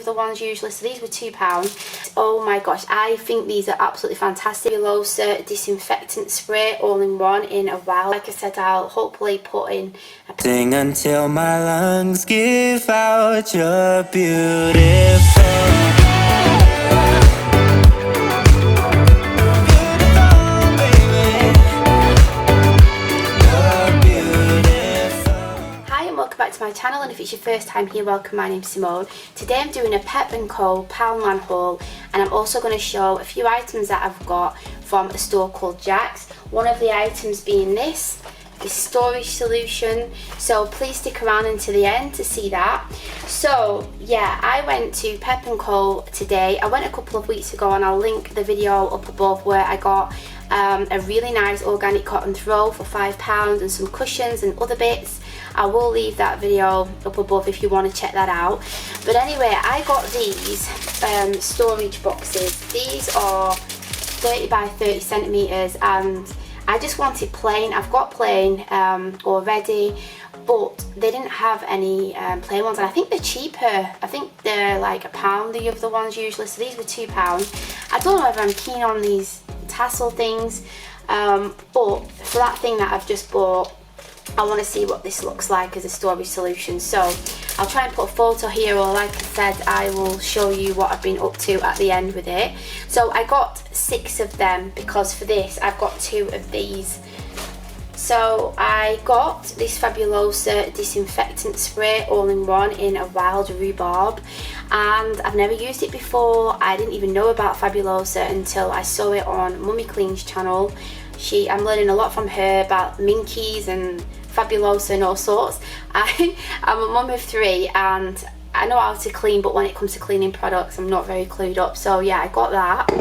of the ones usually, so these were £2. Oh my gosh, I think these are absolutely fantastic. Fabulosa disinfectant spray all in one in a while. Like I said, I'll hopefully put in a sing until my lungs give out, you're beautiful. Welcome back to my channel, and if it's your first time here, welcome. My name's Simone. Today I'm doing a Pep&Co Poundland haul, and I'm also going to show a few items that I've got from a store called Jacs. One of the items being this storage solution, so please stick around until the end to see that. So yeah, I went to Pep&Co today. I went a couple of weeks ago, and I'll link the video up above where I got a really nice organic cotton throw for £5 and some cushions and other bits. I will leave that video up above if you want to check that out. But anyway, I got these storage boxes. These are 30 by 30 centimeters, and I just wanted plain. I've got plain already, but they didn't have any plain ones, and I think they're cheaper. I think they're like £1 the other ones usually, so these were £2. I don't know if I'm keen on these tassel things, but for that thing that I've just bought, I want to see what this looks like as a storage solution. So I'll try and put a photo here, or like I said, I will show you what I've been up to at the end with it. So I got 6 of them because for this I've got 2 of these. So I got this Fabulosa disinfectant spray all in one in a wild rhubarb, and I've never used it before. I didn't even know about Fabulosa until I saw it on Mummy Clean's channel. I'm learning a lot from her about minkies and Fabulosa and all sorts. I'm a mum of 3 and I know how to clean, but when it comes to cleaning products I'm not very clued up. So yeah, I got that.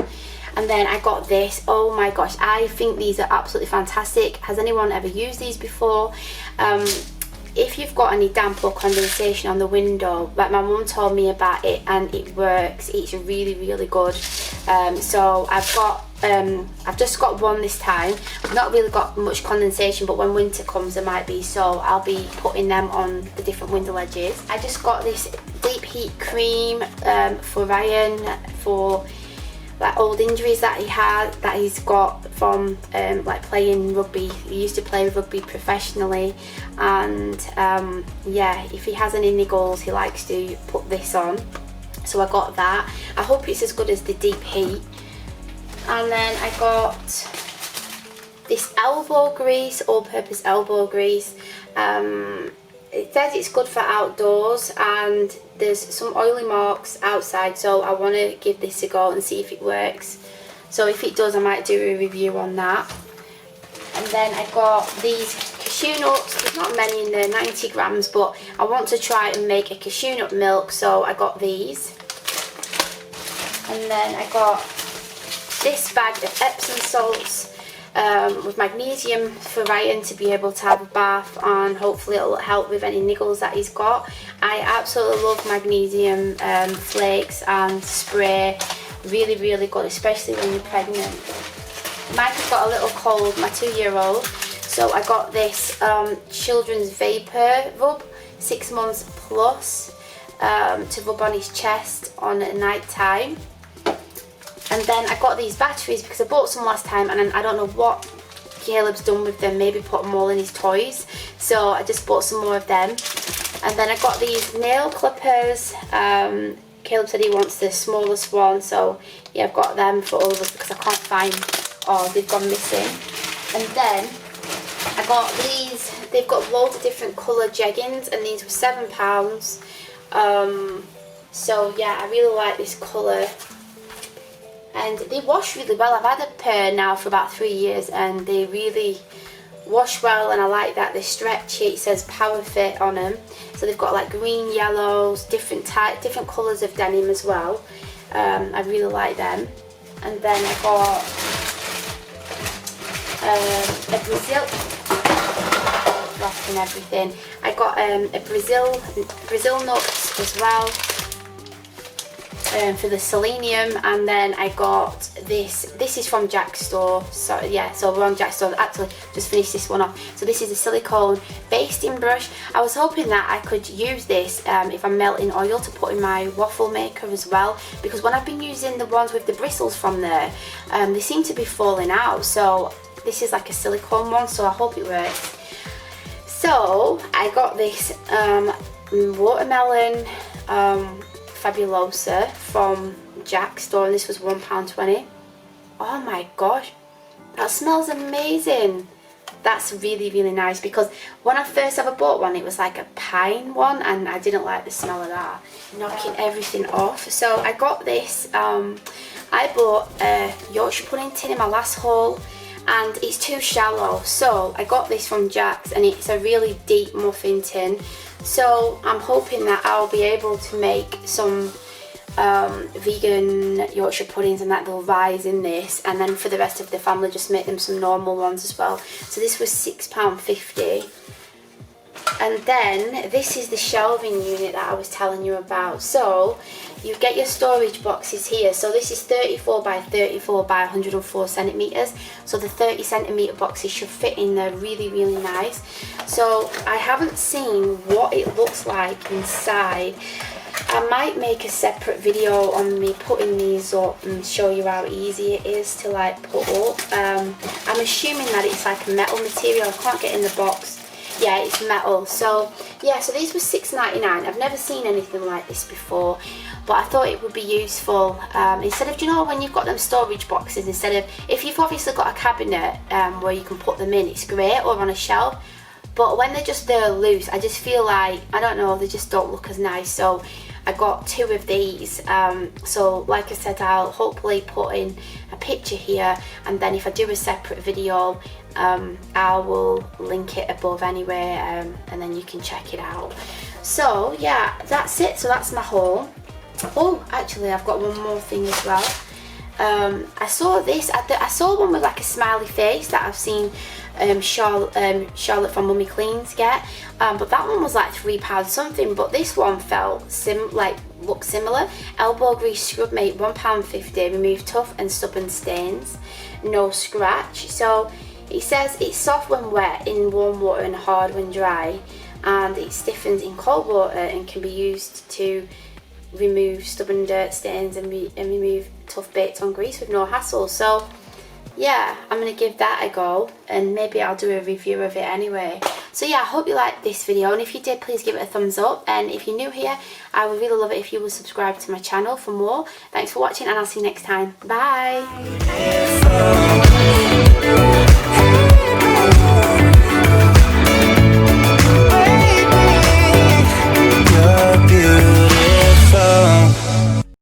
And then I got this. Oh my gosh, I think these are absolutely fantastic. Has anyone ever used these before? If you've got any damp or condensation on the window, like my mum told me about it, and it works. It's really, really good. So I've just got one this time. I've not really got much condensation, but when winter comes there might be, so I'll be putting them on the different window ledges. I just got this deep heat cream for Ryan for like old injuries that he's got from like playing rugby. He used to play rugby professionally, and yeah, if he has any niggles he likes to put this on. So I got that. I hope it's as good as the deep heat. And then I got this elbow grease, all-purpose elbow grease. It says it's good for outdoors, and there's some oily marks outside, so I want to give this a go and see if it works. So if it does, I might do a review on that. And then I got these cashew nuts. There's not many in there, 90 grams, but I want to try and make a cashew nut milk, so I got these. And then I got this bag of Epsom salts with magnesium for Ryan to be able to have a bath, and hopefully it'll help with any niggles that he's got. I absolutely love magnesium flakes and spray. Really, really good, especially when you're pregnant. Mike has got a little cold, my 2-year-old, so I got this children's vapor rub, 6 months plus, to rub on his chest on at night time. And then I got these batteries because I bought some last time, and I don't know what Caleb's done with them, maybe put them all in his toys, so I just bought some more of them. And then I got these nail clippers. Caleb said he wants the smallest one, so yeah, I've got them for all of us because I can't find, oh, they've gone missing. And then I got these. They've got loads of different colour jeggings, and these were £7. So yeah, I really like this colour, and they wash really well. I've had a pair now for about 3 years, and they really wash well, and I like that. They're stretchy. It says Power Fit on them, so they've got like green, yellows, different colours of denim as well. I really like them. And then I got a Brazil, and everything. I got a Brazil nuts as well. for the selenium, and then I got this is from Jac Stores. So yeah, so we're on Jac Stores. Actually just finished this one off. So this is a silicone basting brush. I was hoping that I could use this if I'm melting oil to put in my waffle maker as well, because when I've been using the ones with the bristles from there, they seem to be falling out. So this is like a silicone one, so I hope it works. So I got this watermelon Fabulosa from Jac Stores, and this was £1.20. Oh my gosh, that smells amazing. That's really, really nice, because when I first ever bought one, it was like a pine one, and I didn't like the smell of that, knocking everything off. So I got this. I bought a Yorkshire Pudding Tin in my last haul, and it's too shallow, so I got this from Jacs, and it's a really deep muffin tin. So I'm hoping that I'll be able to make some vegan Yorkshire puddings, and that they'll rise in this, and then for the rest of the family just make them some normal ones as well. So this was £6.50. And then this is the shelving unit that I was telling you about. So you get your storage boxes here. So this is 34 by 34 by 104 centimeters. So the 30 centimeter boxes should fit in there really, really nice. So I haven't seen what it looks like inside. I might make a separate video on me putting these up and show you how easy it is to like put up. I'm assuming that it's like a metal material. I can't get in the box. Yeah, it's metal. So yeah, so these were £6.99. I've never seen anything like this before, but I thought it would be useful. Instead of, you know, when you've got them storage boxes, instead of, if you've obviously got a cabinet where you can put them in, it's great, or on a shelf. But when they're just there loose, I just feel like, I don't know, they just don't look as nice. So I got 2 of these. So like I said, I'll hopefully put in a picture here, and then if I do a separate video, I will link it above anyway, and then you can check it out. So yeah, that's it. So that's my haul. Oh, actually I've got one more thing as well. I saw this, I saw one with like a smiley face that I've seen Charlotte from Mummy Cleans get, but that one was like £3 something, but this one felt looked similar. Elbow grease scrub mate, £1.50, remove tough and stubborn stains, no scratch. So it says it's soft when wet in warm water and hard when dry, and it stiffens in cold water and can be used to remove stubborn dirt stains and remove tough bits on grease with no hassle. So yeah, I'm going to give that a go, and maybe I'll do a review of it anyway. So yeah, I hope you liked this video, and if you did, please give it a thumbs up, and if you're new here, I would really love it if you would subscribe to my channel for more. Thanks for watching, and I'll see you next time. Bye!